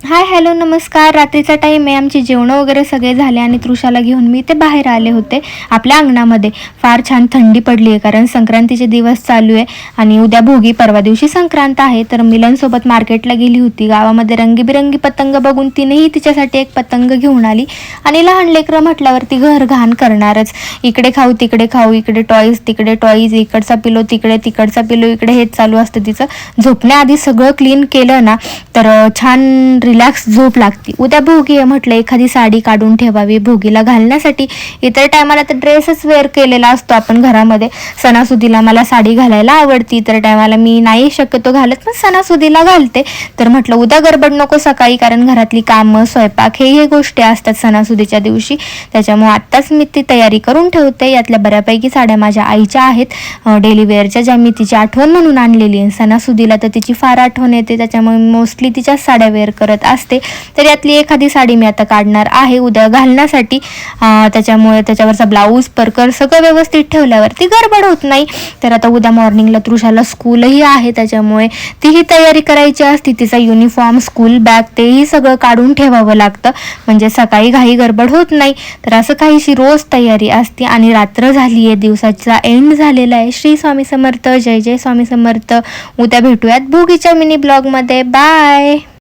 Hi hello नमस्कार. रात्रीचा time आहे. आमची जेवणं वगैरे सगळे झाले आणि तृषाला घेऊन मी ते बाहेर आले होते आपल्या अंगणामध्ये. फार छान थंडी पडली आहे कारण संक्रांतीचे दिवस चालू आहे आणि उद्या भोगी, परवा दिवशी संक्रांत आहे. तर मिलनसोबत मार्केटला गेली होती. गावामध्ये रंगीबिरंगी पतंग बघून तिनेही तिच्यासाठी एक पतंग घेऊन आली आणि लहान लेकरं म्हटल्यावरती घर घाण करणारच. इकडे खाऊ तिकडे खाऊ, इकडे टॉईज तिकडे टॉईज, इकडचा पिलो तिकडे तिकडचा पिलो इकडे, हेच चालू असतं तिचं. झोपण्याआधी सगळं क्लीन केलं ना तर छान रिलॅक्स झोप लागते. उद्या भोगी आहे म्हटलं एखादी साडी काढून ठेवावी भोगीला घालण्यासाठी. इतर टायमाला तर ड्रेसच वेअर केलेला असतो आपण घरामध्ये. सणासुदीला मला साडी घालायला आवडती, इतर टायमाला मी नाही शक्यतो घालत, पण सणासुदीला घालते. तर म्हटलं उद्या गडबड नको सकाळी, कारण घरातली कामं, स्वयंपाक हे गोष्टी असतात सणासुदीच्या दिवशी. त्याच्यामुळे आत्ताच मी ती तयारी करून ठेवते. यातल्या बऱ्यापैकी साड्या माझ्या आईच्या आहेत डेली वेअरच्या, ज्या मी तिची आठवण म्हणून आणलेली आहे. सणासुदीला तर तिची फार आठवण येते, त्याच्यामुळे मोस्टली तिच्याच साड्या वेअर करत असते. तर यातली एखादी साडी मी आता काढणार आहे उद्या घालण्यासाठी. त्याच्यामुळे त्याच्यावरचा ब्लाऊज परकर सगळं व्यवस्थित ठेवल्यावरती गडबड होत नाही. तर आता उद्या मॉर्निंगला तृषाला स्कूलही आहे, त्याच्यामुळे तीही तयारी करायची असते. तिचा युनिफॉर्म, स्कूल बॅग तेही सगळं काढून ठेवावं लागतं, म्हणजे सकाळी घाई गडबड होत नाही. तर असं काहीशी रोज तयारी असते. आणि रात्र झाली आहे, दिवसाचा एंड झालेला आहे. श्री स्वामी समर्थ, जय जय स्वामी समर्थ. उद्या भेटूयात भोगीच्या मिनी ब्लॉगमध्ये. बाय.